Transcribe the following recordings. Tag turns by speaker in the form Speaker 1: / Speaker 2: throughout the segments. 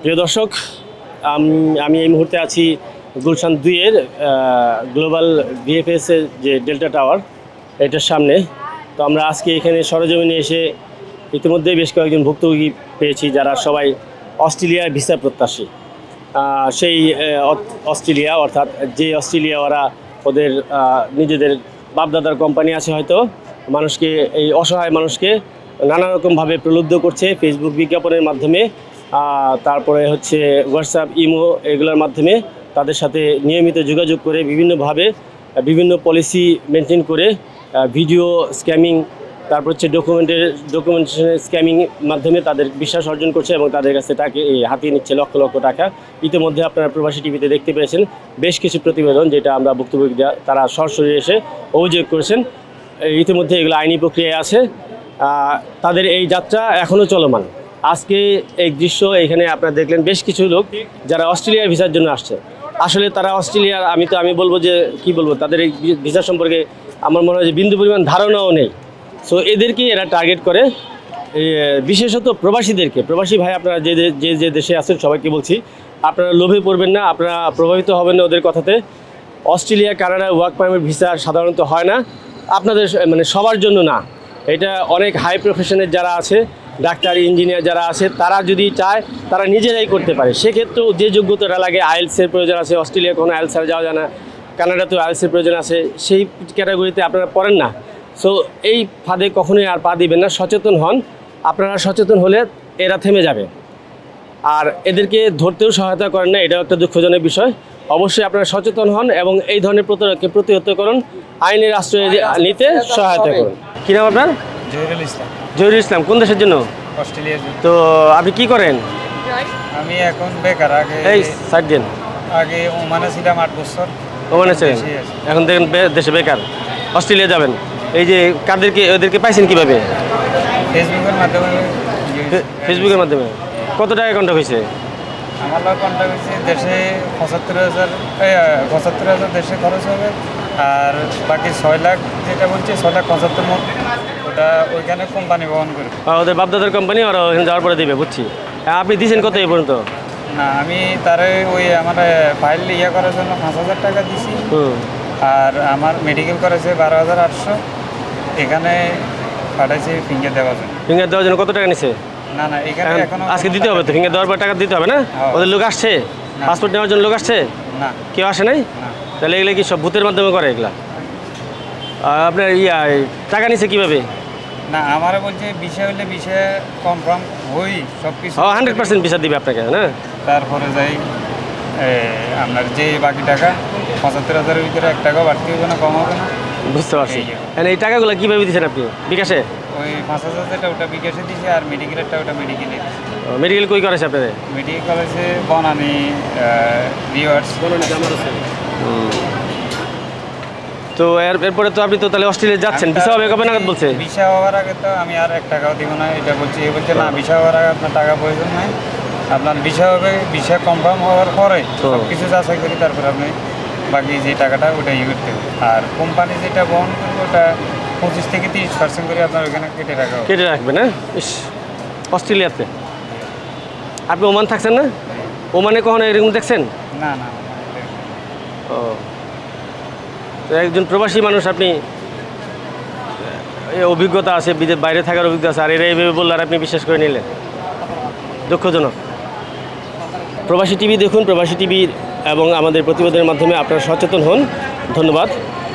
Speaker 1: প্রিয় দর্শক, আমি এই মুহূর্তে আছি গুলশান 2-এর গ্লোবাল ভিএফএসের যে ডেল্টা টাওয়ার এটার সামনে। তো আমরা আজকে এখানে সরেজমিনে এসে ইতিমধ্যেই বেশ কয়েকজন ভুক্তভোগী পেয়েছি যারা সবাই অস্ট্রেলিয়ার ভিসা প্রত্যাশী। সেই অস্ট্রেলিয়া, অর্থাৎ যে অস্ট্রেলিয়া ওরা ওদের নিজেদের বাপদাদার কোম্পানি আছে, হয়তো মানুষকে, এই অসহায় মানুষকে নানা রকমভাবে প্রলুব্ধ করছে ফেসবুক বিজ্ঞাপনের মাধ্যমে, তারপরে হচ্ছে হোয়াটসঅ্যাপ, ইমো, এগুলোর মাধ্যমে তাদের সাথে নিয়মিত যোগাযোগ করে বিভিন্নভাবে বিভিন্ন পলিসি মেনটেন করে ভিডিও স্ক্যামিং, তারপর হচ্ছে ডকুমেন্টেশনের স্ক্যামিং মাধ্যমে তাদের বিশ্বাস অর্জন করছে এবং তাদের কাছে টাকা হাতিয়ে নিচ্ছে লক্ষ লক্ষ টাকা। ইতিমধ্যে আপনারা প্রবাসী টিভিতে দেখতে পেয়েছেন বেশ কিছু প্রতিবেদন, যেটা আমরা ভুক্তভোগীরা তারা সরাসরি এসে অভিযোগ করেছেন। ইতিমধ্যে এগুলো আইনি প্রক্রিয়ায় আছে, তাদের এই যাত্রা এখনও চলমান। আজকে এই দৃশ্য এখানে আপনারা দেখলেন বেশ কিছু লোক যারা অস্ট্রেলিয়ার ভিসার জন্য আসছে। আসলে তারা অস্ট্রেলিয়ার, আমি বলবো যে কি বলবো, তাদের এই ভিসা সম্পর্কে আমার মনে হয় যে বিন্দু পরিমাণ ধারণাও নেই। সো এদেরকে এরা টার্গেট করে, বিশেষত প্রবাসীদেরকে। প্রবাসী ভাই, আপনারা যে দেশে আছেন সবাইকে বলছি, আপনারা লোভে পড়বেন না, আপনারা প্রভাবিত হবেন না ওদের কথাতে। Australia, Canada work permit visa সাধারণত হয় না, আপনাদের মানে সবার জন্য না। এটা অনেক হাই প্রফেশনের যারা আছে, ডাক্তার, ইঞ্জিনিয়ার যারা আছে, তারা যদি চায় তারা নিজেরাই করতে পারে। সেক্ষেত্রেও যে যোগ্যতাটা লাগে, আইএলসের প্রয়োজন আছে। অস্ট্রেলিয়া কোনো আইএলস ছাড়া যাওয়া যায় না, কানাডাতেও আইএলসের প্রয়োজন আছে। সেই ক্যাটাগরিতে আপনারা পড়েন না। সো এই ফাঁদে কখনোই আর পা দিবেন না, সচেতন হন। আপনারা সচেতন হলে এরা থেমে যাবে, আর এদেরকে ধরতেও সহায়তা করেন না, এটাও একটা দুঃখজনক বিষয়। অবশ্যই আপনারা সচেতন হন এবং এই ধরনের প্রতারককে প্রতিহত করুন, আইনের আশ্রয় নিতে সহায়তা করুন। কী নাম আপনার?
Speaker 2: জহিরুল ইসলাম।
Speaker 1: জহিরুল ইসলাম। কোন দেশের জন্য?
Speaker 2: অস্ট্রেলিয়ার জন্য।
Speaker 1: তো আপনি কি করেন?
Speaker 2: আমি এখন বেকার। আগে
Speaker 1: এই সাইড দিন।
Speaker 2: আগে ওমানে ছিলাম 8 বছর।
Speaker 1: ওমানে ছিলেন, এখন দেখেন দেশে বেকার, অস্ট্রেলিয়া যাবেন। এই যে ওদেরকে পাইছেন কীভাবে?
Speaker 2: ফেসবুকের মাধ্যমে।
Speaker 1: ফেসবুকের মাধ্যমে। কত টাকা কন্ট্যাক্ট হয়েছে?
Speaker 2: আমার লোক কন্ট্যাক্ট হয়েছে দেশে 75,000 দেশে খরচ হবে, আর বাকি 6 লাখ যেটা বলছে 6,75,000 মোট, ওটা ওইখানে কোম্পানি বহন করবে।
Speaker 1: ওদের বাপদাদার কোম্পানি, ওরা ওখানে যাওয়ার পরে দেবে, বুঝছি। আপনি দিয়েছেন কত এই পর্যন্ত?
Speaker 2: না, আমি তারে ওই আমার ফাইল করার জন্য 5,000 টাকা দিছি, আর আমার মেডিকেল করেছে 12,800। এখানে পাঠাইছে ফিঙ্গার দেওয়ার জন্য।
Speaker 1: ফিঙ্গার দেওয়ার জন্য কত টাকা নিছে?
Speaker 2: না, এখানে এখনো
Speaker 1: আজকে দিতে হবে তো, ফিঙ্গার দেওয়ার পর টাকা দিতে হবে না? ওদের লোক আসছে পাসপোর্ট নেওয়ার জন্য? লোক আসছে
Speaker 2: না,
Speaker 1: কেউ আসে নাই? তাহলে এগুলো কি সব ভূতের মাধ্যমে করে এগুলা? আপনার টাকা নিছে কীভাবে?
Speaker 2: না, আমারও বলছে বিষয় হলে বিষয় কনফার্ম হই সব কিছু
Speaker 1: 100% ভিসা দিবে আপনাকে, না?
Speaker 2: তারপরে যাই আপনার যে বাকি টাকা 75,000-এর ভিতরে 1 টাকাও বাড়তি হবে না, কম হবে না।
Speaker 1: বুঝতে পারছি। এই টাকাগুলো কীভাবে দিচ্ছেন আপনি? বিকাশে?
Speaker 2: ওই 5,000 যেটা ওটা বিকাশে দিয়েছে, আর মেডিকেলেরটা ওটা মেডিকেলে দিয়েছে।
Speaker 1: মেডিকেল কই করেছে আপনাদের?
Speaker 2: মেডিকেল কলেজে বনানী রিওয়ার্ডস।
Speaker 1: তো এরপরে তো আপনি তো তাহলে অস্ট্রেলিয়া যাচ্ছেন, ভিসা হবে কবে নাগাদ বলছে?
Speaker 2: ভিসা হওয়ার আগে তো আমি আর 1 টাকাও দিব না, এটা বলছি। এ বলছে না, ভিসা হওয়ার আগে আপনার টাকা প্রয়োজন নাই, আপনার ভিসা হবে, ভিসা কনফার্ম হওয়ার পরে সব কিছু যাচাই করি, তারপরে আপনি বাকি যে টাকাটা ওটা করতে হবে। আর কোম্পানি যেটা বহন করবে ওটা 25 থেকে 30% করে আপনার ওখানে কেটে
Speaker 1: রাখবে না? অস্ট্রেলিয়াতে আপনি ওমান থাকছেন না? ওমানে কখনো এরকম দেখছেন?
Speaker 2: না।
Speaker 1: ও, তো একজন প্রবাসী মানুষ, আপনি অভিজ্ঞতা আছে, বাইরে থাকার অভিজ্ঞতা আছে, আর এরা এইভাবে বললে আর আপনি বিশ্বাস করে নিলেন, দুঃখজনক। প্রবাসী টিভি দেখুন, প্রবাসী টিভির এবং আমাদের প্রতিবেদনের মাধ্যমে আপনারা সচেতন হন। ধন্যবাদ।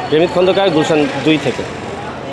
Speaker 1: প্রেমিক খন্দকার, গুলশান 2 থেকে।